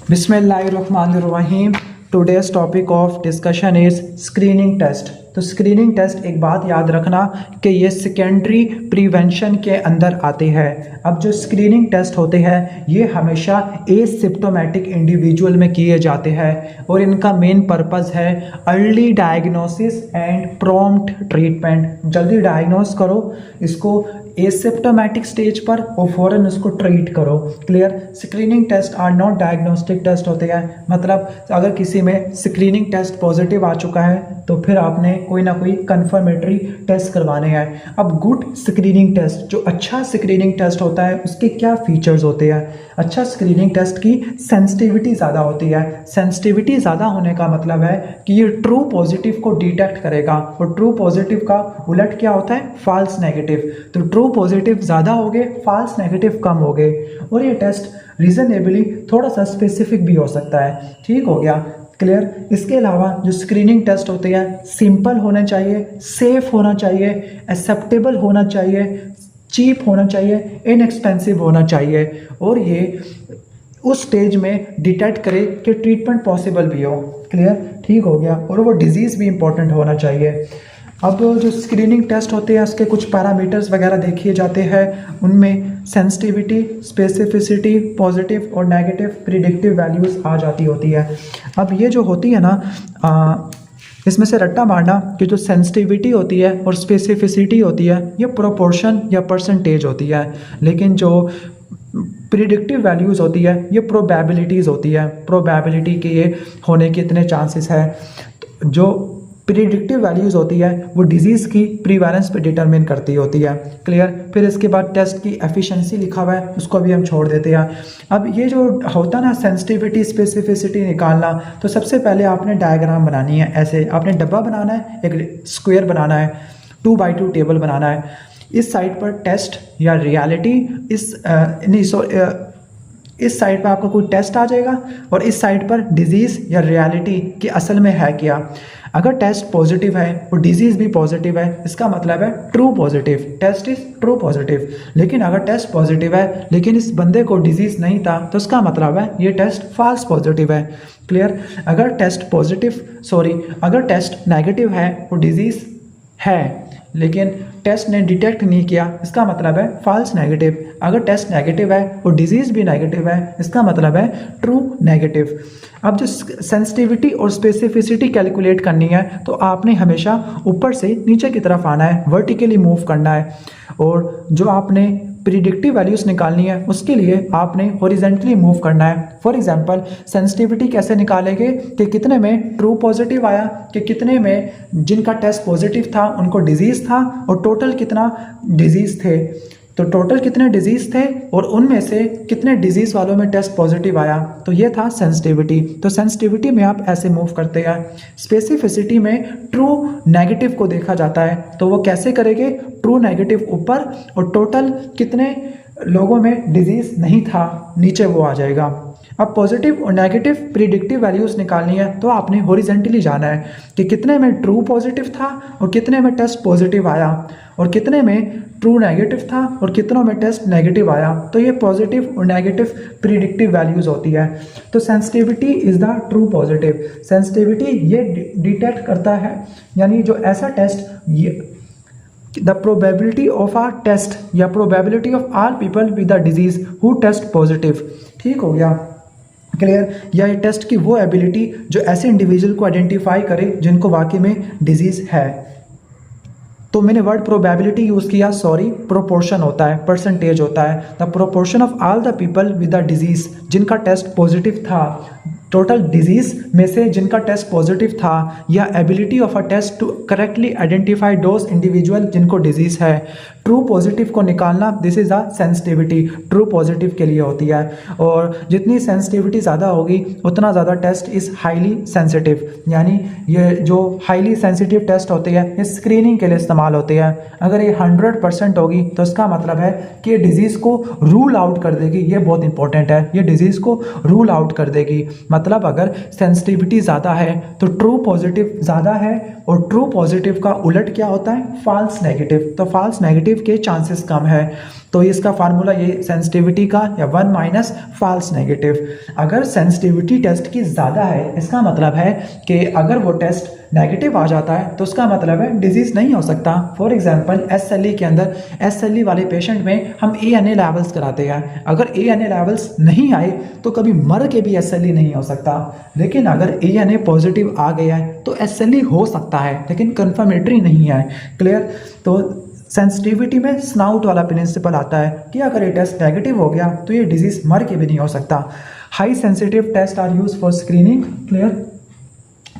बिस्मिल्लाहिर्रहमानिर्रहीम। Today's topic of discussion is screening test. तो screening test, एक बात याद रखना कि ये सेकेंडरी प्रिवेंशन के अंदर आते हैं। अब जो स्क्रीनिंग टेस्ट होते हैं ये हमेशा एसिम्प्टोमेटिक इंडिविजुअल में किए जाते हैं और इनका मेन पर्पस है early diagnosis and prompt treatment. जल्दी डायग्नोस करो इसको एसिम्प्टोमेटिक स्टेज पर और फ़ौरन उसको ट्रीट करो। Clear. Screening test are not diagnostic test होते हैं। मतलब अगर किसी में स्क्रीनिंग टेस्ट पॉजिटिव आ चुका है तो फिर आपने कोई ना कोई कंफर्मेटरी टेस्ट करवाने हैं। अब गुड स्क्रीनिंग टेस्ट, जो अच्छा स्क्रीनिंग टेस्ट होता है उसके क्या फीचर्स होते हैं? अच्छा स्क्रीनिंग टेस्ट की सेंसिटिविटी ज़्यादा होती है। सेंसिटिविटी ज़्यादा होने का मतलब है कि ये ट्रू पॉजिटिव को डिटेक्ट करेगा और ट्रू पॉजिटिव का उलट क्या होता है? False negative. तो ट्रू पॉजिटिव ज़्यादा हो गए, फॉल्स नेगेटिव कम हो गए। और ये टेस्ट रीजनेबली थोड़ा सा स्पेसिफिक भी हो सकता है। ठीक हो गया। क्लियर। इसके अलावा जो स्क्रीनिंग टेस्ट होते हैं सिंपल होने चाहिए, सेफ होना चाहिए, एक्सेप्टेबल होना चाहिए, चीप होना चाहिए, इनएक्सपेंसिव होना चाहिए और ये उस स्टेज में डिटेक्ट करे कि ट्रीटमेंट पॉसिबल भी हो। क्लियर। ठीक हो गया। और वो डिजीज़ भी इंपॉर्टेंट होना चाहिए। अब जो स्क्रीनिंग टेस्ट होते हैं उसके कुछ पैरामीटर्स वगैरह देखिए जाते हैं। उनमें सेंसिटिविटी, स्पेसिफिसिटी, पॉजिटिव और नेगेटिव प्रिडिक्टिव वैल्यूज़ आ जाती होती है। अब ये जो होती है ना, इसमें से रट्टा मारना कि जो सेंसिटिविटी होती है और स्पेसिफिसिटी होती है ये प्रोपोर्शन या परसेंटेज होती है, लेकिन जो प्रिडिक्टिव वैल्यूज़ होती है ये प्रोबेबिलिटीज़ होती है। प्रोबेबिलिटी के ये होने के इतने चांसेस है। जो प्रिडिक्टिव वैल्यूज़ होती है वो डिजीज़ की प्रीवेलेंस पे डिटरमिन करती होती है। क्लियर। फिर इसके बाद टेस्ट की एफिशिएंसी लिखा हुआ है, उसको भी हम छोड़ देते हैं। अब ये जो होता है ना सेंसिटिविटी स्पेसिफिसिटी निकालना, तो सबसे पहले आपने डायग्राम बनानी है। ऐसे आपने डब्बा बनाना है, एक स्क्वायर बनाना है, 2x2 टेबल बनाना है। इस साइड पर टेस्ट या रियलिटी, इस साइड पर आपका कोई टेस्ट आ जाएगा और इस साइड पर डिजीज़ या रियलिटी कि असल में है क्या। अगर टेस्ट पॉजिटिव है और डिजीज़ भी पॉजिटिव है इसका मतलब है true positive, test is true positive. लेकिन अगर टेस्ट पॉजिटिव है लेकिन इस बंदे को डिजीज़ नहीं था तो उसका मतलब है ये टेस्ट फॉल्स पॉजिटिव है। क्लियर। अगर टेस्ट नेगेटिव है और डिजीज़ है लेकिन टेस्ट ने डिटेक्ट नहीं किया इसका मतलब है फॉल्स नेगेटिव। अगर टेस्ट नेगेटिव है और डिजीज़ भी नेगेटिव है इसका मतलब है ट्रू नेगेटिव। अब जो सेंसिटिविटी और स्पेसिफिसिटी कैलकुलेट करनी है तो आपने हमेशा ऊपर से नीचे की तरफ आना है, वर्टिकली मूव करना है। और जो आपने प्रिडिक्टिव वैल्यूज़ निकालनी है उसके लिए आपने हॉरिजेंटली मूव करना है। फॉर एग्जांपल सेंसिटिविटी कैसे निकालेंगे कि कितने में ट्रू पॉजिटिव आया, कि कितने में जिनका टेस्ट पॉजिटिव था उनको डिजीज़ था और टोटल कितना डिजीज़ थे। तो टोटल कितने डिजीज़ थे और उनमें से कितने डिजीज़ वालों में टेस्ट पॉजिटिव आया, तो ये था सेंसिटिविटी। तो सेंसिटिविटी में आप ऐसे मूव करते हैं। स्पेसिफिसिटी में ट्रू नेगेटिव को देखा जाता है, तो वो कैसे करेंगे? ट्रू नेगेटिव ऊपर और टोटल कितने लोगों में डिजीज़ नहीं था नीचे वो आ जाएगा। अब पॉजिटिव और नेगेटिव प्रिडिक्टिव वैल्यूज़ निकालनी है तो आपने हॉरिजेंटली जाना है कि कितने में ट्रू पॉजिटिव था और कितने में टेस्ट पॉजिटिव आया और कितने में ट्रू नेगेटिव था और कितनों में टेस्ट नेगेटिव आया। तो ये पॉजिटिव और नेगेटिव प्रिडिक्टिव वैल्यूज़ होती है। तो sensitivity is the true positive. Sensitivity ये डिटेक्ट करता है, यानी जो ऐसा टेस्ट ये the probability of a test या probability of all people with the disease who test positive. ठीक हो गया। क्लियर। या ये टेस्ट की वो एबिलिटी जो ऐसे इंडिविजुअल को आइडेंटिफाई करे जिनको वाकई में डिजीज़ है। तो मैंने वर्ड प्रोबेबिलिटी यूज़ किया, सॉरी, प्रोपोर्शन होता है, परसेंटेज होता है। The proportion of all the people with the disease जिनका टेस्ट पॉजिटिव था, टोटल डिजीज़ में से जिनका टेस्ट पॉजिटिव था, या ability of a test to correctly identify those individual जिनको डिजीज़ है। ट्रू पॉजिटिव को निकालना, this is a sensitivity, true positive के लिए होती है। और जितनी सेंसिटिविटी ज़्यादा होगी उतना ज़्यादा टेस्ट इज़ हाईली सेंसिटिव। यानी ये जो हाईली सेंसिटिव टेस्ट होते हैं ये स्क्रीनिंग के लिए इस्तेमाल होते हैं। अगर ये 100% होगी तो इसका मतलब है कि ये डिजीज़ को रूल आउट कर देगी। ये बहुत इंपॉर्टेंट है, ये डिजीज़ को रूल आउट कर देगी। मतलब अगर सेंसिटिविटी ज़्यादा है तो ट्रू पॉजिटिव ज़्यादा है और ट्रू पॉजिटिव का उलट क्या होता है? False negative. तो फॉल्स नेगेटिव नेगेटिव के चांसेस कम है। तो इसका फार्मूला ये सेंसिटिविटी का या 1 माइनस फॉल्स नेगेटिव। अगर सेंसिटिविटी टेस्ट की ज़्यादा है इसका मतलब है कि अगर वो टेस्ट नेगेटिव आ जाता है तो उसका मतलब है डिजीज़ नहीं हो सकता। फॉर एग्जांपल SLE के अंदर SLE वाले पेशेंट में हम ANA लेवल्स कराते हैं, अगर ANA लेवल्स नहीं आए तो कभी मर के भी SLE नहीं हो सकता। लेकिन अगर ANA पॉजिटिव आ गया है तो SLE हो सकता है लेकिन कन्फर्मेटरी नहीं है। क्लियर। तो सेंसिटिविटी में स्नाउट वाला प्रिंसिपल आता है कि अगर ये टेस्ट नेगेटिव हो गया तो ये डिजीज़ मर के भी नहीं हो सकता। High sensitive test are use for screening. Clear.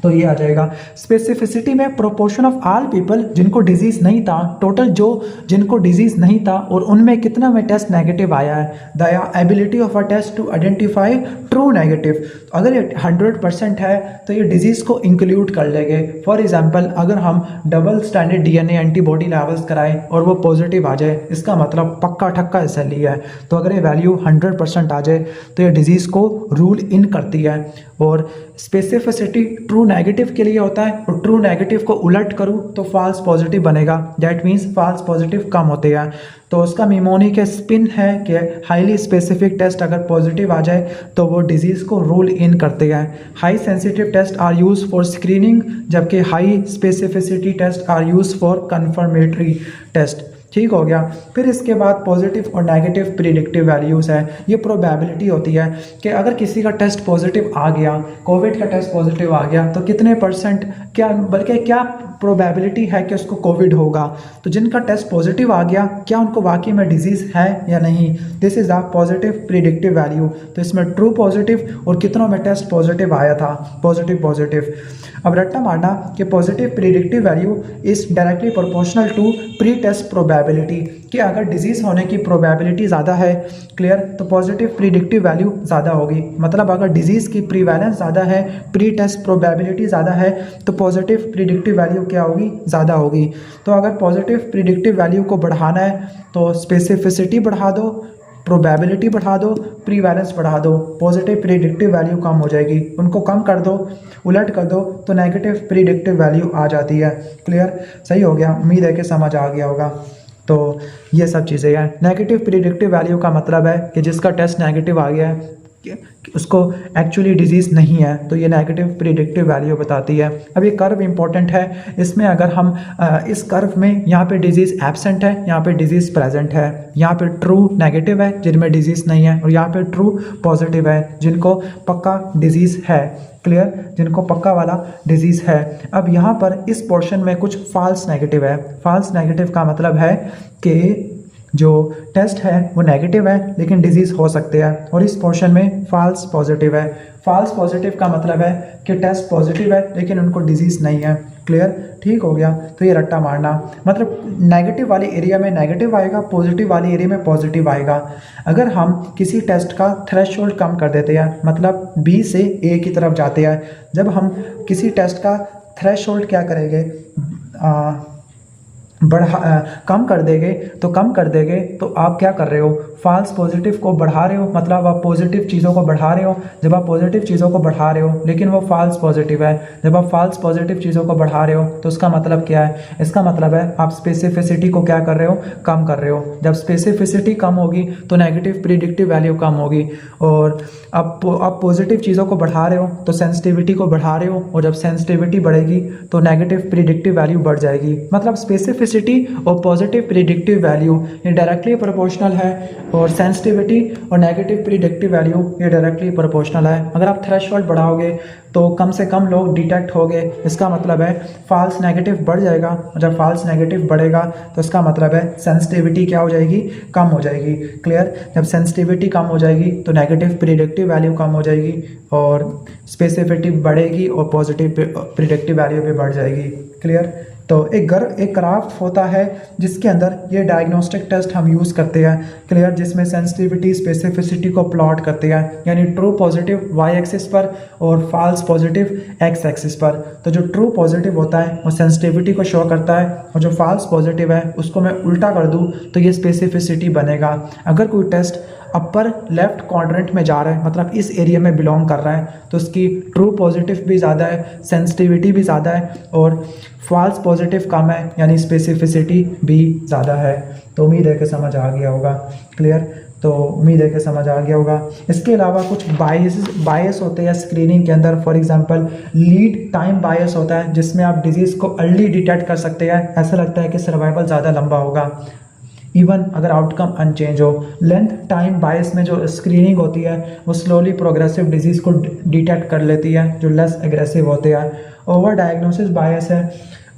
तो ये आ जाएगा। स्पेसिफिसिटी में प्रोपोर्शन ऑफ ऑल पीपल जिनको डिजीज़ नहीं था, टोटल जो जिनको डिजीज़ नहीं था और उनमें कितना में टेस्ट नेगेटिव आया है। The ability of a test to identify true negative. अगर ये 100% है तो ये डिजीज़ को इंक्लूड कर लेंगे। फॉर एग्जांपल अगर हम double standard DNA antibody levels कराएं और वो पॉजिटिव आ जाए इसका मतलब पक्का ठक्का SLE है। तो अगर ये वैल्यू 100% आ जाए तो ये डिजीज़ को रूल इन करती है। और स्पेसिफिसिटी ट्रू नेगेटिव के लिए होता है और ट्रू नेगेटिव को उलट करूँ तो फॉल्स पॉजिटिव बनेगा। दैट मीन्स फॉल्स पॉजिटिव कम होते हैं। तो उसका मिमोनिक स्पिन है कि हाईली स्पेसिफिक टेस्ट अगर पॉजिटिव आ जाए तो वो डिजीज़ को रूल इन करते हैं। High sensitive test are use for screening जबकि high specificity test are use for confirmatory test. ठीक हो गया। फिर इसके बाद पॉजिटिव और नेगेटिव प्रिडिक्टिव वैल्यूज़ है। ये प्रोबेबिलिटी होती है कि अगर किसी का टेस्ट पॉजिटिव आ गया, कोविड का टेस्ट पॉजिटिव आ गया तो कितने %, क्या बल्कि क्या प्रोबेबिलिटी है कि उसको कोविड होगा। तो जिनका टेस्ट पॉजिटिव आ गया क्या उनको वाकई में डिजीज़ है या नहीं। This is a positive predictive value. तो इसमें ट्रू पॉजिटिव और कितनों में टेस्ट पॉजिटिव आया था, पॉजिटिव। अब रट्टा मारना कि positive predictive value is directly proportional to pre test probability, कि अगर डिजीज़ होने की प्रोबेबिलिटी ज़्यादा है। क्लियर। तो पॉजिटिव प्रिडिक्टिव वैल्यू ज़्यादा होगी। मतलब अगर डिजीज़ की प्रीवैलेंस ज़्यादा है, प्री टेस्ट प्रोबेबिलिटी ज़्यादा है तो पॉजिटिव प्रिडिक्टिव वैल्यू क्या होगी, ज़्यादा होगी। तो अगर पॉजिटिव प्रिडिक्टिव वैल्यू को बढ़ाना है तो स्पेसिफिसिटी बढ़ा दो, प्रोबेबिलिटी बढ़ा दो, प्रीवैलेंस बढ़ा दो, पॉजिटिव प्रिडिक्टिव वैल्यू कम हो जाएगी। उनको कम कर दो, उलट कर दो तो नेगेटिव प्रिडिक्टिव वैल्यू आ जाती है। क्लियर। सही हो गया। उम्मीद है कि समझ आ गया होगा। तो ये सब चीज़ें हैं। नेगेटिव प्रिडिक्टिव वैल्यू का मतलब है कि जिसका टेस्ट नेगेटिव आ गया है उसको एक्चुअली डिजीज़ नहीं है, तो ये नेगेटिव प्रिडिक्टिव वैल्यू बताती है। अब ये कर्व इंपॉर्टेंट है। इसमें अगर हम इस कर्व में यहाँ पे डिजीज़ एब्सेंट है, यहाँ पे डिजीज़ प्रेजेंट है, यहाँ पे ट्रू नेगेटिव है जिनमें डिजीज़ नहीं है और यहाँ पे ट्रू पॉजिटिव है जिनको पक्का डिजीज़ है। क्लियर। जिनको पक्का वाला डिजीज़ है। अब यहाँ पर इस पोर्शन में कुछ फॉल्स नेगेटिव है। फॉल्स नेगेटिव का मतलब है कि जो टेस्ट है वो नेगेटिव है लेकिन डिजीज़ हो सकते हैं, और इस पोर्शन में फॉल्स पॉजिटिव है। फॉल्स पॉजिटिव का मतलब है कि टेस्ट पॉजिटिव है लेकिन उनको डिजीज़ नहीं है। क्लियर। ठीक हो गया। तो ये रट्टा मारना मतलब नेगेटिव वाली एरिया में नेगेटिव आएगा, पॉजिटिव वाली एरिया में पॉजिटिव आएगा। अगर हम किसी टेस्ट का थ्रेशोल्ड कम कर देते हैं, मतलब B से A की तरफ जाते हैं, जब हम किसी टेस्ट का थ्रेशोल्ड क्या करेंगे, कम कर देंगे तो आप क्या कर रहे हो, फॉल्स पॉजिटिव को बढ़ा रहे हो। मतलब आप पॉजिटिव चीज़ों को बढ़ा रहे हो। जब आप पॉजिटिव चीज़ों को बढ़ा रहे हो लेकिन वो फॉल्स पॉजिटिव है, जब आप फॉल्स पॉजिटिव चीज़ों को बढ़ा रहे हो तो उसका मतलब क्या है, इसका मतलब है आप स्पेसिफिसिटी को क्या कर रहे हो, कम कर रहे हो। जब स्पेसिफिसिटी कम होगी तो नेगेटिव प्रिडिक्टिव वैल्यू कम होगी, और आप पॉजिटिव चीज़ों को बढ़ा रहे हो तो सेंसिटिविटी को बढ़ा रहे हो, और जब सेंसिटिविटी बढ़ेगी तो नेगेटिव प्रिडिक्टिव वैल्यू बढ़ जाएगी। मतलब स्पेसिफिसिटी और पॉजिटिव प्रिडिक्टिव वैल्यू ये डायरेक्टली प्रोपोर्शनल है, और सेंसिटिविटी और नेगेटिव प्रिडिक्टिव वैल्यू ये डायरेक्टली प्रोपोर्शनल है। अगर आप थ्रेशोल्ड बढ़ाओगे तो कम से कम लोग डिटेक्ट होंगे, इसका मतलब है फॉल्स नेगेटिव बढ़ जाएगा, और जब फॉल्स नेगेटिव बढ़ेगा तो इसका मतलब है सेंसिटिविटी क्या हो जाएगी, कम हो जाएगी। क्लियर। जब सेंसिटिविटी कम हो जाएगी तो नेगेटिव प्रिडिक्टिव वैल्यू कम हो जाएगी और स्पेसिफिसिटी बढ़ेगी और पॉजिटिव प्रिडिक्टिव वैल्यू भी बढ़ जाएगी। क्लियर। तो एक क्राफ्ट होता है जिसके अंदर ये डायग्नोस्टिक टेस्ट हम यूज़ करते हैं। क्लियर। जिसमें सेंसिटिविटी स्पेसिफिसिटी को प्लॉट करते हैं, यानी ट्रू पॉजिटिव वाई एक्सिस पर और फॉल्स पॉजिटिव एक्स एक्सिस पर। तो जो ट्रू पॉजिटिव होता है वो सेंसिटिविटी को शो करता है, और जो फॉल्स पॉजिटिव है उसको मैं उल्टा कर दूँ तो ये स्पेसिफिसिटी बनेगा। अगर कोई टेस्ट अपर लेफ्ट क्वाड्रेंट में जा रहा है, मतलब इस एरिया में बिलोंग कर रहा है, तो उसकी ट्रू पॉजिटिव भी ज़्यादा है, सेंसिटिविटी भी ज़्यादा है और फॉल्स पॉजिटिव कम है, यानी स्पेसिफिसिटी भी ज़्यादा है। तो उम्मीद है कि समझ आ गया होगा। क्लियर? तो उम्मीद है कि समझ आ गया होगा। इसके अलावा कुछ बायस होते हैं स्क्रीनिंग के अंदर। फॉर एग्जांपल लीड टाइम बायस होता है, जिसमें आप डिजीज़ को अर्ली डिटेक्ट कर सकते हैं। ऐसा लगता है कि सर्वाइवल ज़्यादा लंबा होगा इवन अगर आउटकम अनचेंज हो। लेंथ टाइम बायस में जो स्क्रीनिंग होती है वो स्लोली प्रोग्रेसिव डिजीज़ को डिटेक्ट कर लेती है जो लेस एग्रेसिव होते हैं। ओवर डायग्नोसिस बायस है,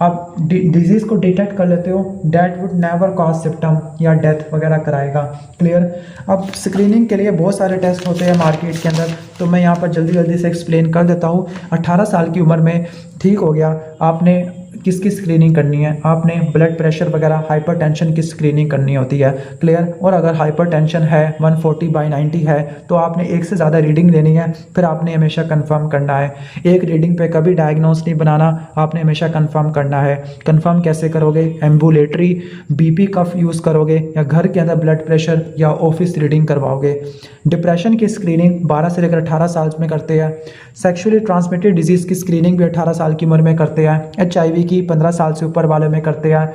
आप डिजीज़ को डिटेक्ट कर लेते हो, that would never cause symptom या डेथ वगैरह कराएगा। क्लियर? अब स्क्रीनिंग के लिए बहुत सारे टेस्ट होते हैं मार्केट के अंदर, तो मैं यहाँ पर जल्दी से एक्सप्लेन कर देता हूँ। 18 साल की उम्र में ठीक हो गया, आपने किसकी स्क्रीनिंग करनी है? आपने ब्लड प्रेशर वगैरह हाइपरटेंशन की स्क्रीनिंग करनी होती है। क्लियर? और अगर हाइपरटेंशन है 140/90 है तो आपने एक से ज़्यादा रीडिंग लेनी है, फिर आपने हमेशा कंफर्म करना है। एक रीडिंग पे कभी डायग्नोस नहीं बनाना, आपने हमेशा कंफर्म करना है। कंफर्म कैसे करोगे? एम्बुलेटरी बीपी कफ यूज़ करोगे या घर के अंदर ब्लड प्रेशर या ऑफिस रीडिंग करवाओगे। डिप्रेशन की स्क्रीनिंग 12 से लेकर 18 साल में करते हैं। सेक्सुअली ट्रांसमिटेड डिजीज़ की स्क्रीनिंग भी 18 साल की उम्र में करते हैं। HIV की 15 साल से ऊपर वाले में करते हैं।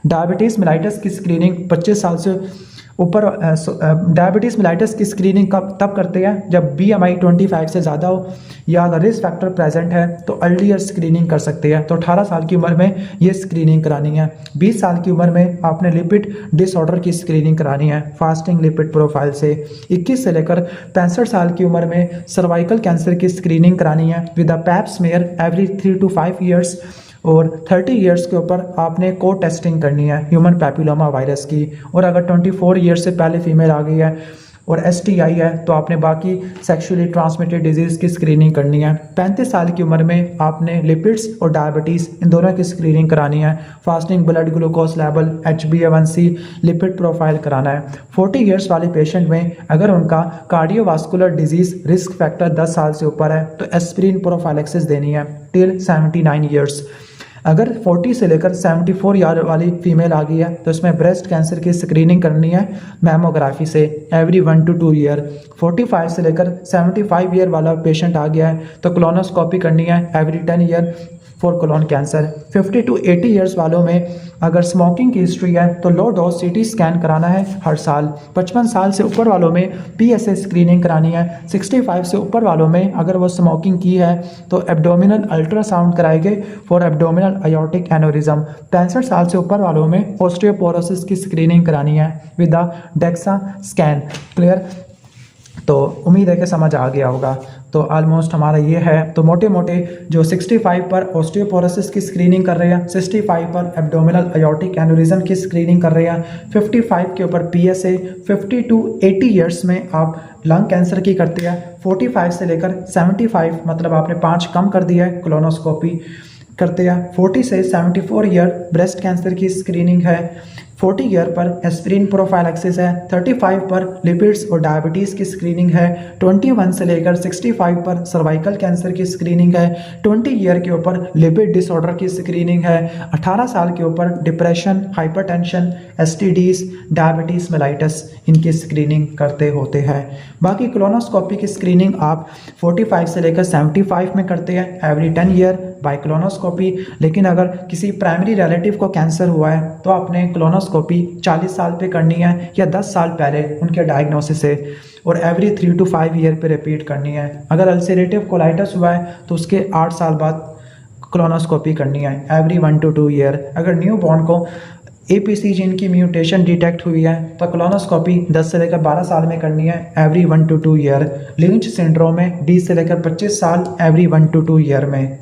डायबिटीज़ मेलाइटस की स्क्रीनिंग 25 साल से ऊपर डायबिटीज़ मेलाइटस की स्क्रीनिंग तब करते हैं जब BMI 25 से ज़्यादा हो या अगर रिस्क फैक्टर प्रेजेंट है तो अर्लियर स्क्रीनिंग कर सकते हैं। तो 18 साल की उम्र में ये स्क्रीनिंग करानी है। 20 साल की उम्र में आपने लिपिड डिसऑर्डर की स्क्रीनिंग करानी है फास्टिंग लिपिड प्रोफाइल से। 21 से लेकर 65 साल की उम्र में सर्वाइकल कैंसर की स्क्रीनिंग करानी है with a pap smear every 3 to 5 years. और 30 इयर्स के ऊपर आपने को टेस्टिंग करनी है ह्यूमन पैपिलोमा वायरस की। और अगर 24 ईयर्स से पहले फीमेल आ गई है और STI है तो आपने बाकी सेक्सुअली ट्रांसमिटेड डिजीज़ की स्क्रीनिंग करनी है। 35 साल की उम्र में आपने लिपिड्स और डायबिटीज़ इन दोनों की स्क्रीनिंग करानी है। Fasting blood glucose level, HbA1c, lipid profile कराना है। 40 इयर्स वाले पेशेंट में अगर उनका कार्डियोवास्कुलर डिजीज़ रिस्क फैक्टर 10 साल से ऊपर है तो एस्पिरिन प्रोफाइलेक्सिस देनी है टिल 79 ईयर्स। अगर 40 से लेकर 74 ईयर वाली फीमेल आ गई है तो इसमें ब्रेस्ट कैंसर की स्क्रीनिंग करनी है मैमोग्राफी से एवरी 1 to 2 ईयर। 45 से लेकर 75 ईयर वाला पेशेंट आ गया है तो कोलोनोस्कोपी करनी है every 10 year for colon cancer. 50 to 80 years वालों में अगर स्मोकिंग की हिस्ट्री है तो लो डोज CT स्कैन कराना है हर साल। 55 साल से ऊपर वालों में PSA स्क्रीनिंग करानी है। 65 से ऊपर वालों में अगर वो स्मोकिंग की है तो एब्डोमिनल अल्ट्रासाउंड कराएंगे फॉर एब्डोमिनल अयोर्टिक एनोरिज्म। 65 साल से ऊपर वालों में ऑस्टियोपोरोसिस की स्क्रीनिंग करानी है with a DEXA scan. Clear? तो उम्मीद है कि समझ आ गया होगा। तो ऑलमोस्ट हमारा ये है। तो मोटे मोटे जो 65 पर ऑस्टियोपोरोसिस की स्क्रीनिंग कर रहे हैं, 65 पर एब्डोमिनल अयोर्टिक एनोरिज्म की स्क्रीनिंग कर रहे हैं, 55 के ऊपर PSA, 50 to 80 ईयर्स में आप लंग कैंसर की करते हैं। 45 से लेकर 75 मतलब आपने 5 कम कर दिया है, कोलोनोस्कोपी करते हैं। 40 से 74 ईयर ब्रेस्ट कैंसर की स्क्रीनिंग है। 40 ईयर पर एस्पिरिन प्रोफाइलेक्सिस है। 35 पर लिपिड्स और डायबिटीज़ की स्क्रीनिंग है। 21 से लेकर 65 पर सर्वाइकल कैंसर की स्क्रीनिंग है। 20 ईयर के ऊपर लिपिड डिसऑर्डर की स्क्रीनिंग है। 18 साल के ऊपर depression, hypertension, STDs, diabetes mellitus इनकी स्क्रीनिंग करते होते हैं। बाकी कोलोनोस्कोपी की स्क्रीनिंग आप 45 से लेकर 75 में करते हैं एवरी 10 ईयर बाय कोलोनोस्कोपी। लेकिन अगर किसी प्राइमरी रिलेटिव को कैंसर हुआ है तो आपने कोलोनोस्कोपी 40 साल पे करनी है या 10 साल पहले उनके डायग्नोसिस से, और एवरी 3 to 5 ईयर पे रिपीट करनी है। अगर अल्सरेटिव कोलाइटिस हुआ है तो उसके 8 साल बाद कोलोनोस्कोपी करनी है एवरी 1 to 2 ईयर। अगर न्यू बॉर्न को APC जीन की म्यूटेशन डिटेक्ट हुई है तो कोलोनोस्कोपी 10 से लेकर 12 साल में करनी है every 1 to 2 year. Lynch syndrome में 20 से लेकर 25 साल एवरी 1 to 2 ईयर में।